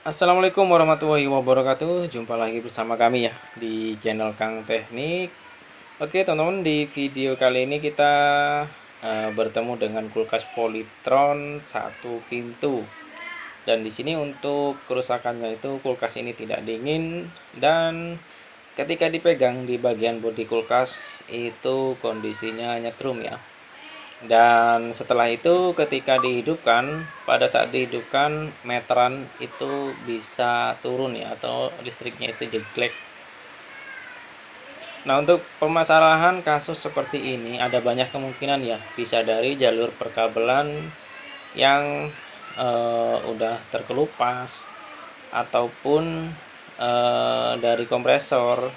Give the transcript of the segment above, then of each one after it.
Assalamualaikum warahmatullahi wabarakatuh. Jumpa lagi bersama kami ya di channel Kang Teknik. Oke teman-teman, di video kali ini kita bertemu dengan kulkas Polytron satu pintu. Dan di sini untuk kerusakannya itu kulkas ini tidak dingin, dan ketika dipegang di bagian bodi kulkas itu kondisinya nyetrum ya. Dan setelah itu ketika dihidupkan, pada saat dihidupkan meteran itu bisa turun ya, atau listriknya itu jeglek. Nah, untuk permasalahan kasus seperti ini ada banyak kemungkinan ya, bisa dari jalur perkabelan yang udah terkelupas, ataupun dari kompresor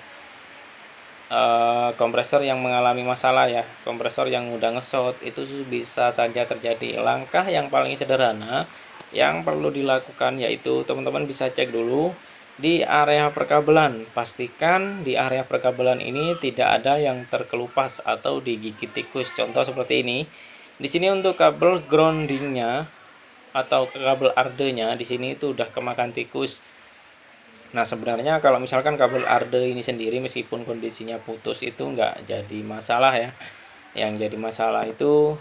yang mengalami masalah ya, kompresor yang udah ngesot itu bisa saja terjadi. Langkah yang paling sederhana yang perlu dilakukan yaitu teman-teman bisa cek dulu di area perkabelan. Pastikan di area perkabelan ini tidak ada yang terkelupas atau digigit tikus. Contoh seperti ini. Di sini untuk kabel groundingnya atau kabel arde-nya di sini itu udah kemakan tikus. Nah, sebenarnya kalau misalkan kabel arde ini sendiri meskipun kondisinya putus itu nggak jadi masalah ya. Yang jadi masalah itu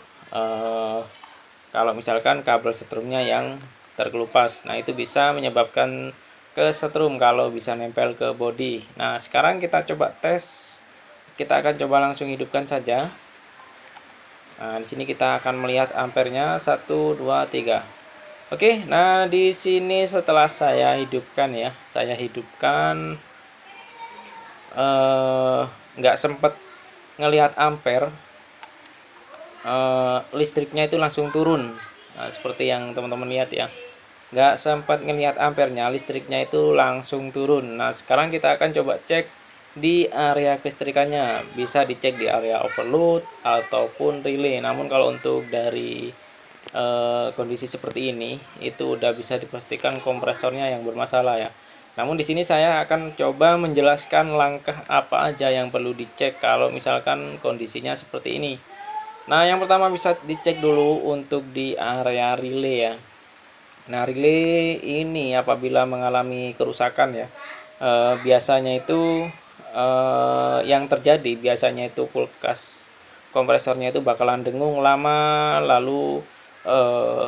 kalau misalkan kabel setrumnya yang terkelupas. Nah, itu bisa menyebabkan kesetrum kalau bisa nempel ke bodi. Nah, sekarang kita coba tes. Kita akan coba langsung hidupkan saja. Nah, di sini kita akan melihat ampernya 1 2 3. Oke, nah di sini setelah saya hidupkan ya, saya hidupkan nggak sempet ngelihat ampere, listriknya itu langsung turun. Nah, seperti yang teman-teman lihat ya, nggak sempat ngelihat ampernya, listriknya itu langsung turun. Nah, sekarang kita akan coba cek di area kelistrikannya, bisa dicek di area overload ataupun relay. Namun kalau untuk dari kondisi seperti ini itu udah bisa dipastikan kompresornya yang bermasalah ya. Namun di sini saya akan coba menjelaskan langkah apa aja yang perlu dicek kalau misalkan kondisinya seperti ini. Nah, yang pertama bisa dicek dulu untuk di area relay ya. Nah, relay ini apabila mengalami kerusakan ya, biasanya itu yang terjadi biasanya itu kulkas kompresornya itu bakalan dengung lama, lalu eh,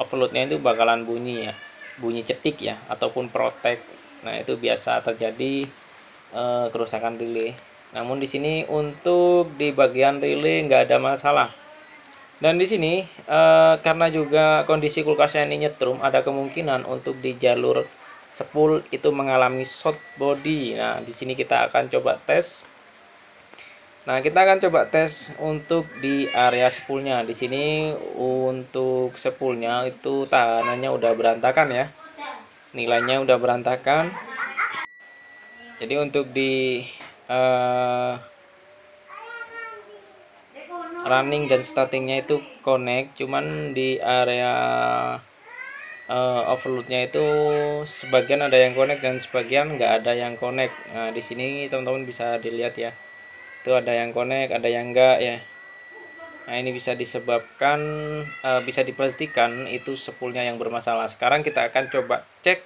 overloadnya itu bakalan bunyi ya, bunyi cetik ya, ataupun protek. Nah, itu biasa terjadi kerusakan relay. Namun di sini untuk di bagian relay nggak ada masalah. Dan di sini karena juga kondisi kulkasnya ini nyetrum, ada kemungkinan untuk di jalur spool itu mengalami short body. Nah, di sini kita akan coba tes. Nah, kita akan coba tes untuk di area spoolnya. Di sini untuk spoolnya itu tahanannya udah berantakan ya. Nilainya udah berantakan. Jadi untuk di running dan startingnya itu connect, cuman di area overloadnya itu sebagian ada yang connect dan sebagian nggak ada yang connect. Nah, di sini teman-teman bisa dilihat ya. Itu ada yang connect, ada yang enggak ya. Nah, ini bisa disebabkan bisa dipastikan itu spoolnya yang bermasalah. Sekarang kita akan coba cek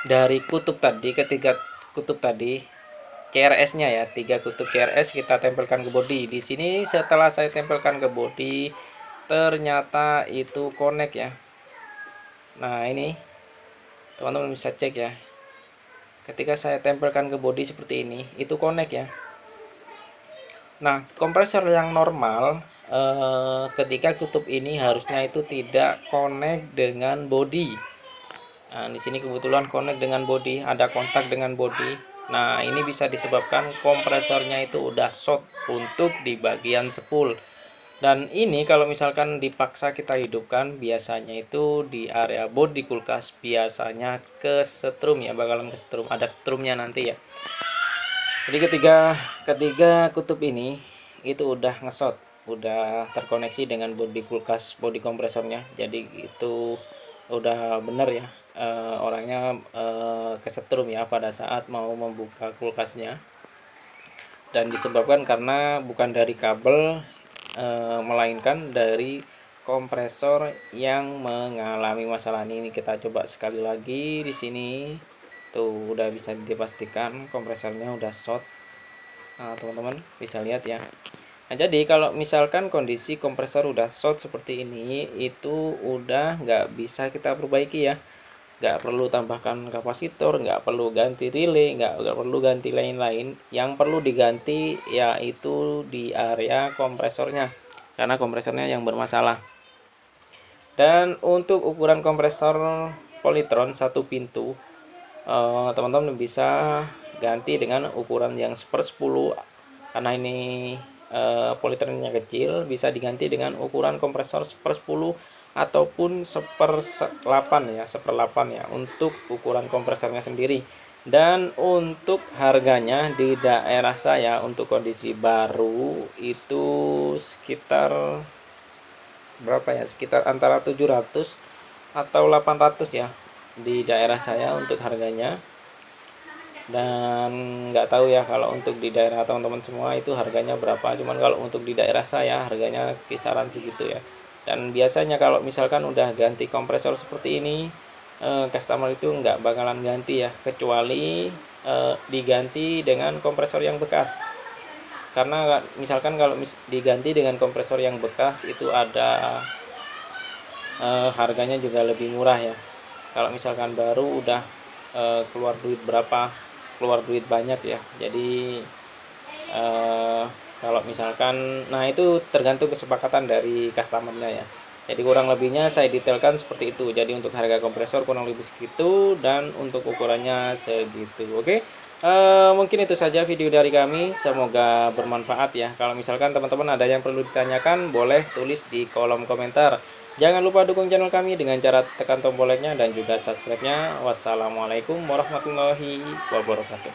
dari kutub tadi, ketiga kutub tadi, CRS-nya ya, 3 kutub CRS kita tempelkan ke bodi. Di sini setelah saya tempelkan ke bodi, ternyata itu connect ya. Nah, ini teman-teman bisa cek ya. Ketika saya tempelkan ke bodi seperti ini, itu connect ya. Nah, kompresor yang normal ketika kutub ini harusnya itu tidak connect dengan body. Nah, di sini kebetulan connect dengan body, ada kontak dengan body. Nah, ini bisa disebabkan kompresornya itu udah short untuk di bagian spool. Dan ini kalau misalkan dipaksa kita hidupkan, biasanya itu di area bodi kulkas biasanya kesetrum ya, bakalan kesetrum, ada setrumnya nanti ya. Jadi ketiga kutub ini itu udah ngesot, udah terkoneksi dengan bodi kulkas, bodi kompresornya. Jadi itu udah bener ya, orangnya kesetrum ya pada saat mau membuka kulkasnya. Dan disebabkan karena bukan dari kabel, melainkan dari kompresor yang mengalami masalah ini. Kita coba sekali lagi di sini. Tuh, udah bisa dipastikan kompresornya udah short. Nah, teman-teman bisa lihat ya. Nah, jadi kalau misalkan kondisi kompresor udah short seperti ini, itu udah nggak bisa kita perbaiki ya. Nggak perlu tambahkan kapasitor, nggak perlu ganti relay, nggak perlu ganti lain-lain. Yang perlu diganti yaitu di area kompresornya, karena kompresornya yang bermasalah. Dan untuk ukuran kompresor Polytron satu pintu, teman-teman bisa ganti dengan ukuran yang 1/10, karena ini Polytronnya kecil, bisa diganti dengan ukuran kompresor 1/10 ataupun 1/8 ya, 1/8 ya untuk ukuran kompresornya sendiri. Dan untuk harganya di daerah saya untuk kondisi baru itu sekitar berapa ya, sekitar antara 700 atau 800 ya di daerah saya untuk harganya. Dan nggak tahu ya kalau untuk di daerah teman-teman semua itu harganya berapa, cuman kalau untuk di daerah saya harganya kisaran segitu ya. Dan biasanya kalau misalkan udah ganti kompresor seperti ini, customer itu nggak bakalan ganti ya, kecuali diganti dengan kompresor yang bekas. Karena misalkan kalau diganti dengan kompresor yang bekas itu ada harganya juga lebih murah ya. Kalau misalkan baru udah keluar duit berapa, keluar duit banyak ya. Jadi kalau misalkan, nah itu tergantung kesepakatan dari customernya ya. Jadi kurang lebihnya saya detailkan seperti itu. Jadi untuk harga kompresor kurang lebih segitu, dan untuk ukurannya segitu. Oke. Mungkin itu saja video dari kami, semoga bermanfaat ya. Kalau misalkan teman-teman ada yang perlu ditanyakan, boleh tulis di kolom komentar. Jangan lupa dukung channel kami dengan cara tekan tombol like-nya dan juga subscribe-nya. Wassalamualaikum warahmatullahi wabarakatuh.